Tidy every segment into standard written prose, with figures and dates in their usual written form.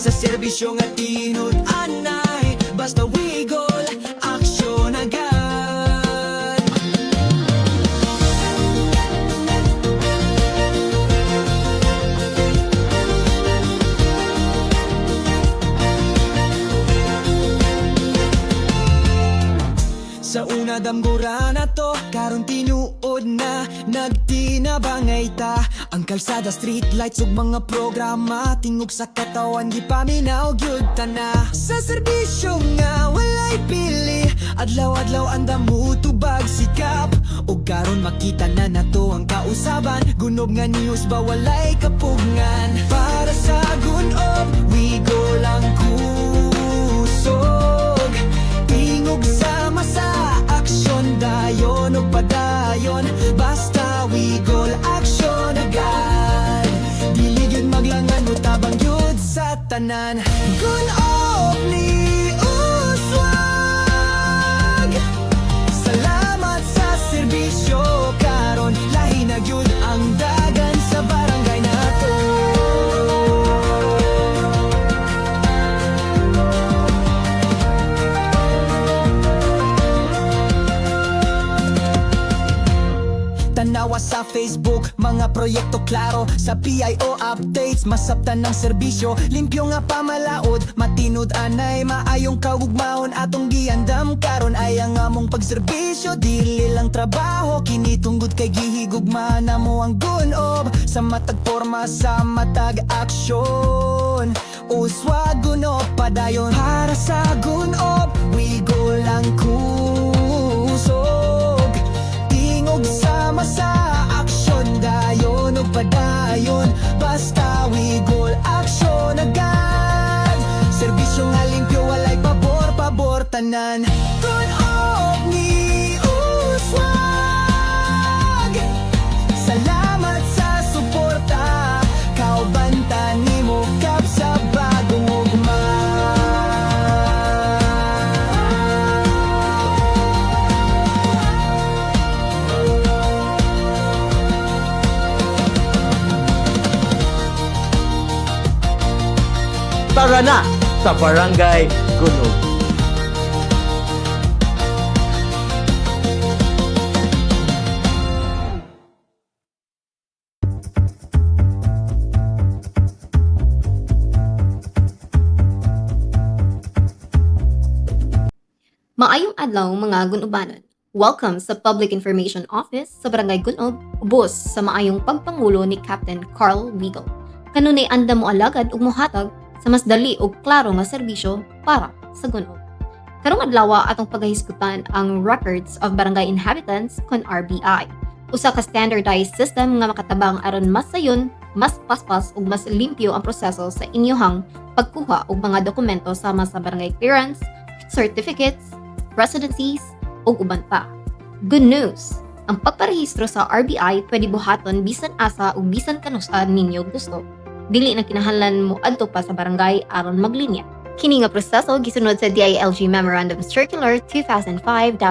sa serbisyo nga tinud-anay, basta wigol, aksyon agad. Sa una damgura na to, karon tinuod na, nagtinabangay ta. Ang kalsada, streetlights ug mga programa, tingog sa katawan, di paminaw gyud ta na. Sa serbisyo nga walay pili, adlaw-adlaw anda mo tubag sikap. Ug karon makita na nato ang kausaban, gunob nga news ba walay kapugngan. Para sa gunob, we go lang kusog, tingog sama sa aksyon, dayon ug padayon, basta wigol aksyon agad. Dili gyud maglangan, utabang gyud sa tanan. Gunob ni uswag, salamat sa serbisyo karon, lahi na gyud ang dagan sa barangay nato. Tanawa sa Facebook, mga proyekto klaro. Sa PIO updates, masabtan ng serbisyo. Limpyo nga pamalaod, matinud anay, maayong kaugmaon atong giandam karon ay ang among pagserbisyo. Dili lang trabaho, kinitunggod kay gihigugma na mo ang gunob. Sa matag forma, sa matag aksyon, uswag gunob padayon. Para sa gunob, we go lang kusog, tingog sama sa aksyon, dayon ug padayon, basta wigol aksyon agad. Serbisyo nga limpyo, walay pabor-pabor tanan. Gunob ni uswag, salamat sa suporta, kaubanta nimo kap sa bagong ugma. Tara na sa Barangay Gunob. Maayong adlaw mga gunubanon. Welcome sa Public Information Office sa Barangay Gunob, ubos sa maayong pagpangulo ni Captain Carl Wiggle. Kanunay anda mo alagad ug mohatag sa mas dali ug klaro nga serbisyo para sa Gunob. Karong adlaw atong pagahisgutan ang Records of Barangay Inhabitants kon RBI. Usa ka standardized system nga makatabang aron mas sayon, mas paspas ug mas limpyo ang proseso sa inyohang pagkuha og mga dokumento sama sa barangay clearance, certificates, residencies, ug uban pa. Good news! Ang pagparehistro sa RBI pwede buhaton bisan asa ug bisan kanusan ninyo gusto. Dili na kinahanglan mo adto pa sa barangay aron maglinya. Kini nga proseso gisunod sa DILG Memorandum Circular 2005-26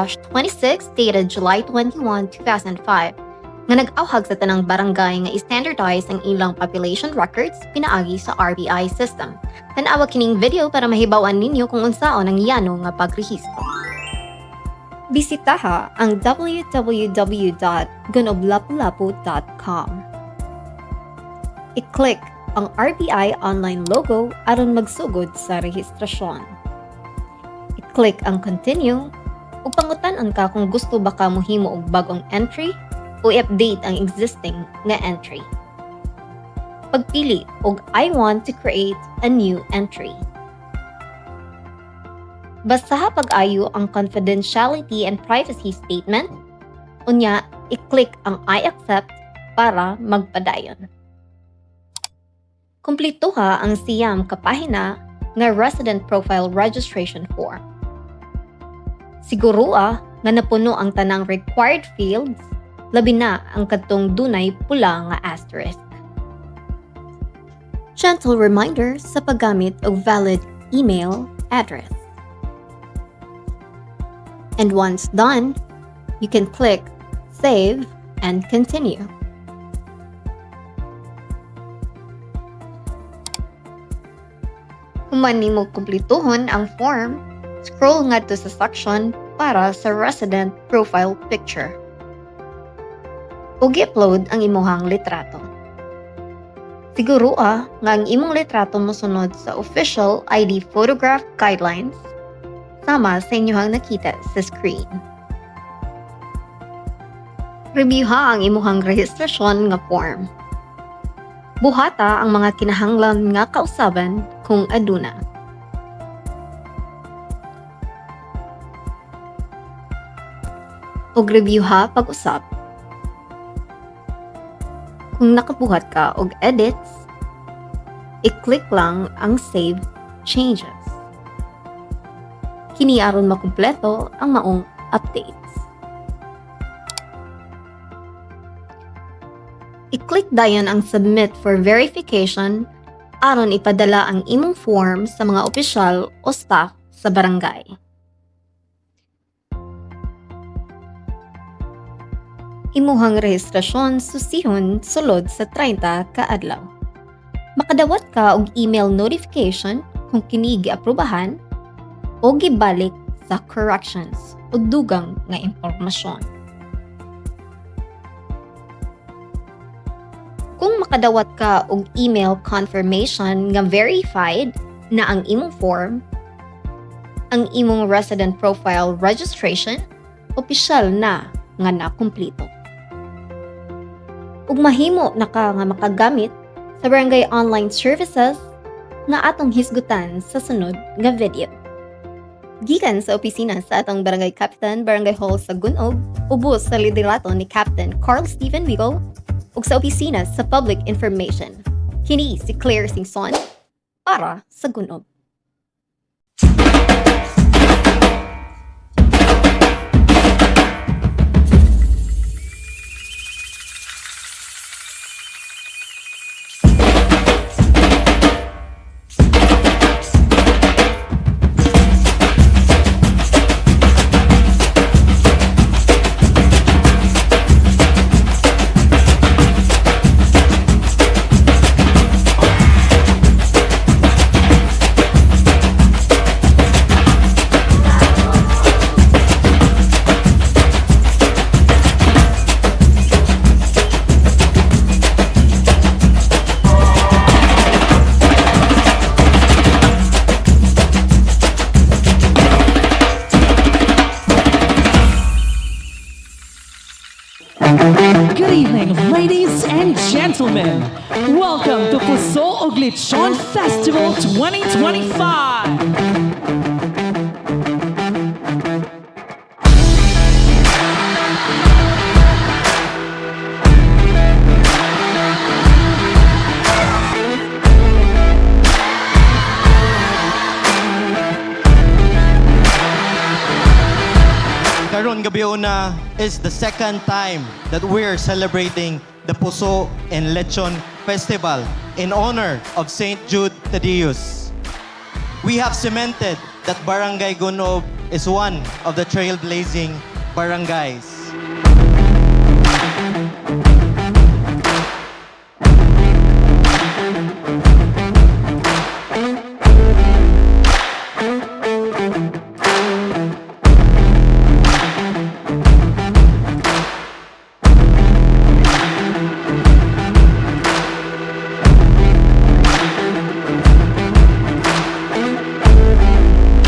dated July 21, 2005 nga nag-awhag sa tanang barangay nga i-standardize ang ilang population records pinaagi sa RBI system. Tanawa kining video para mahibawan ninyo kung unsaon ang yano nga pagrehistro. Bisitaha ang www.gunoblapulapu.com. I-click ang RBI online logo aron magsugod sa rehistrasyon. I-click ang continue ug pangutan-an ka kung gusto ba ka mohimo og bagong entry o i-update ang existing nga entry. Pagpili og I want to create a new entry. Bastaha pag-ayo ang confidentiality and privacy statement, unya i-click ang I accept para magpadayon. Kumplituha ang siyam ka pahina nga resident profile registration form. Sigurua nga napuno ang tanang required fields, labi na ang kadtong dunay pula nga asterisk. Gentle reminder sa paggamit og valid email address. And once done, you can click Save and Continue. Human nimo kumplituhon ang form, scroll ngadto sa section para sa resident profile picture. Ug i-upload ang imuhang litrato. Siguro nga ang imong litrato mosunod sa official ID photograph guidelines sama sa inyong nakita sa screen. Review ha ang imuhang rehistrasyon nga form. Buhata ang mga kinahanglan nga kausaban kung aduna. Og review ha pag-usap. Kung nakabuhat ka og edits, i-click lang ang Save Changes. Kini aron makumpleto ang maong updates. I-click dayon ang Submit for verification aron ipadala ang imong form sa mga opisyal o staff sa barangay. Imuhang rehistrasyon susihon sulod sa 30 ka adlaw. Makadawat ka og email notification kung kini giaprubahan o gibalik sa corrections o dugang nga impormasyon. Kung makadawat ka og email confirmation nga verified na ang imong form, ang imong resident profile registration, opisyal na nga nakumplito. Ug mahimo na ka nga makagamit sa barangay online services nga atong hisgutan sa sunod nga video. Gikan sa opisina sa atong barangay captain, barangay hall sa Gunog, ubos sa liderato ni Captain Carl Stephen Wigo, ug sa opisina sa public information. Kini si Claire Singson para sa Gunog. Good evening, ladies and gentlemen. Welcome to Puso og Lechon Festival 2025. Karon gabi una is the second time that we're celebrating the Puso and Lechon Festival in honor of St. Jude Thaddeus. We have cemented that Barangay Gunob is one of the trailblazing barangays.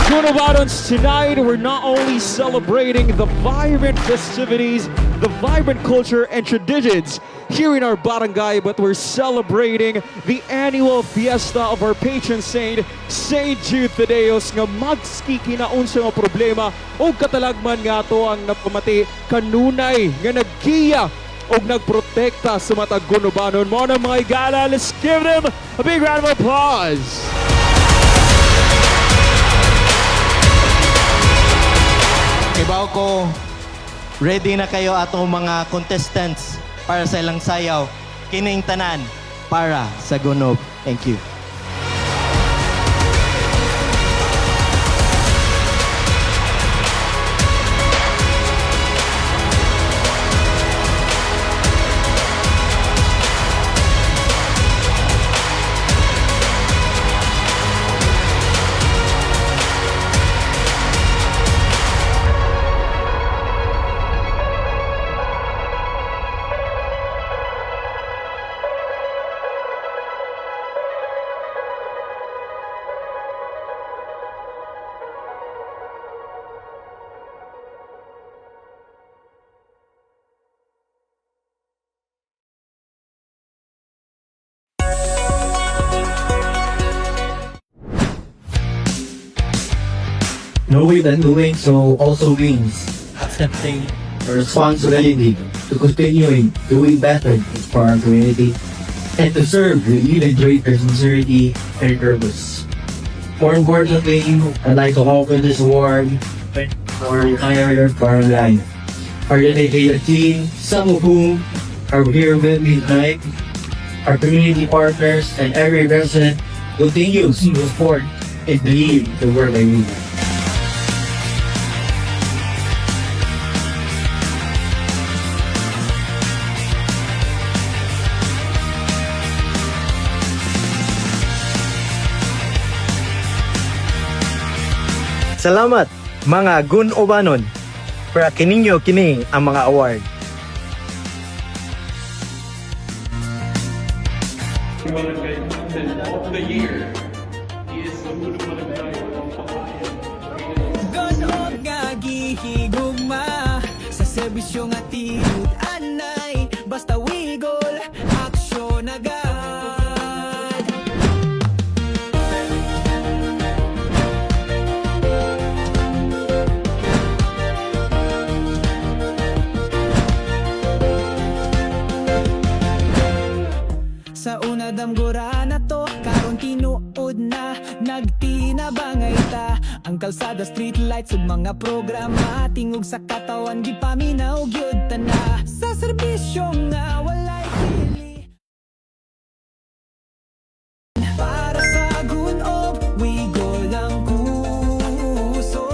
Gunobanons, tonight we're not only celebrating the vibrant festivities, the vibrant culture and traditions here in our barangay, but we're celebrating the annual fiesta of our patron saint, St. Jude Thaddeus, nga magski kinaunsa nga problema o katalagman nga to ang napamati kanunay nga naggiya og nagprotekta sa matag Gunobanon. Mo na mga igala, let's give them a big round of applause. Ibaw ko, ready na kayo atong mga contestants para sa ilang sayaw. Kining tanan para sa Gunob. Thank you. Knowing that doing so also means accepting the responsibility to continuing doing better for our community and to serve with even greater sincerity and purpose. More importantly, I'd like to open this award for entire barangay. Our dedicated team, some of whom are here with me tonight, our community partners, and every resident continues to support and believe the work I do. Salamat mga gunubanon para kininyo kini ang mga award. Gunog nga gihigugma sa serbisyo nga tinud anay basta wigol aksyon agad. Sa una damgura na to karon tinuod na nagtinabangay ta ang kalsada street lights ug mga programa tingog sa katawan di paminaw gyud ta na sa serbisyo nga walay pili para sa gunog wigol ang puso.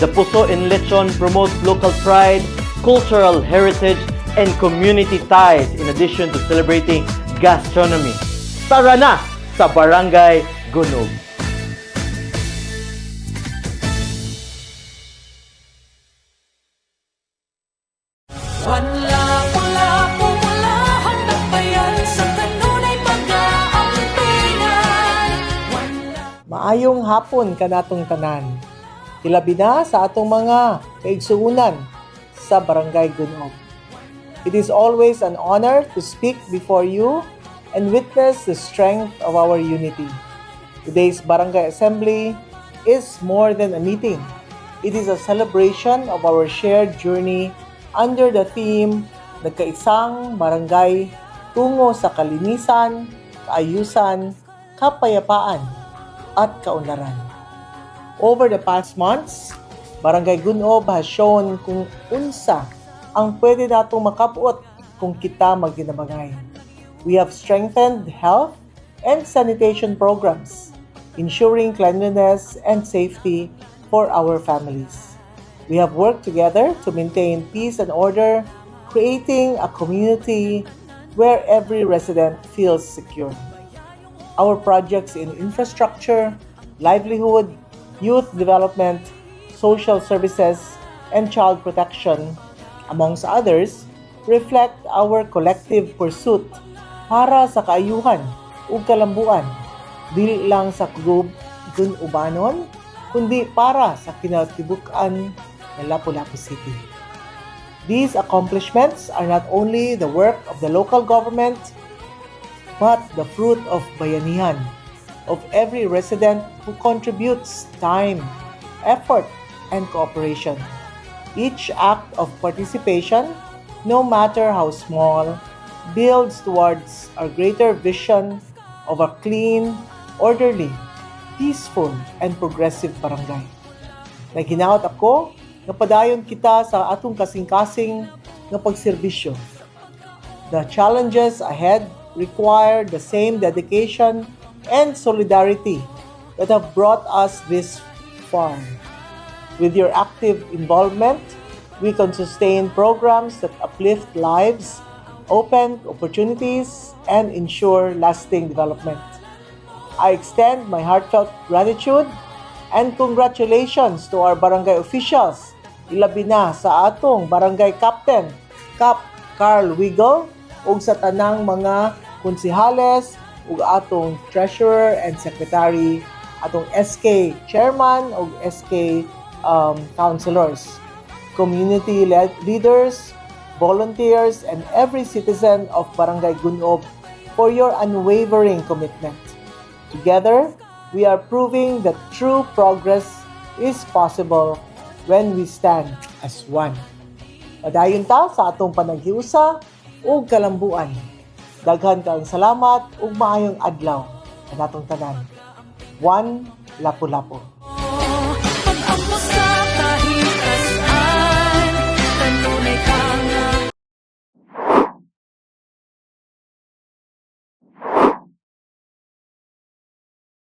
The Puso in Lechon promotes local pride, cultural heritage, and community ties in addition to celebrating gastronomy. Tara na sa Barangay Gunog! Maayong hapon kanatong tanan. Ilabi na sa atong mga kaigsuunan sa Barangay Gunog. It is always an honor to speak before you and witness the strength of our unity. Today's Barangay Assembly is more than a meeting. It is a celebration of our shared journey under the theme Nagkaisang Barangay tungo sa kalinisan, kaayusan, kapayapaan, at kaunlaran. Over the past months, Barangay Gunob has shown kung unsa ang pwede natong makabuot kung kita magdinabangay. We have strengthened health and sanitation programs, ensuring cleanliness and safety for our families. We have worked together to maintain peace and order, creating a community where every resident feels secure. Our projects in infrastructure, livelihood, youth development, social services, and child protection, amongst others, reflect our collective pursuit para sa kaayuhan ug kalambuan, dili lang sa Gunubanon, kundi para sa kinatibuk-an ng Lapu-Lapu City. These accomplishments are not only the work of the local government, but the fruit of bayanihan, of every resident who contributes time, effort, and cooperation. Each act of participation, no matter how small, builds towards our greater vision of a clean, orderly, peaceful, and progressive barangay. Naghinaot ako nga padayon kita sa atong kasing-kasing nga pagserbisyo. The challenges ahead require the same dedication and solidarity that have brought us this far. With your active involvement, we can sustain programs that uplift lives, open opportunities, and ensure lasting development. I extend my heartfelt gratitude and congratulations to our barangay officials, ilabi na sa atong barangay captain, Cap Carl Wiggle, ug sa tanang mga konsihales, ug atong treasurer and secretary, atong SK chairman ug SK councilors, community leaders, volunteers, and every citizen of Barangay Gunob for your unwavering commitment. Together, we are proving that true progress is possible when we stand as one. Padayon ta sa atong panaghiusa ug kalambuan. Daghan kaayong salamat ug maayong adlaw sa atong tanan. One Lapu-Lapu. Pag-amos ka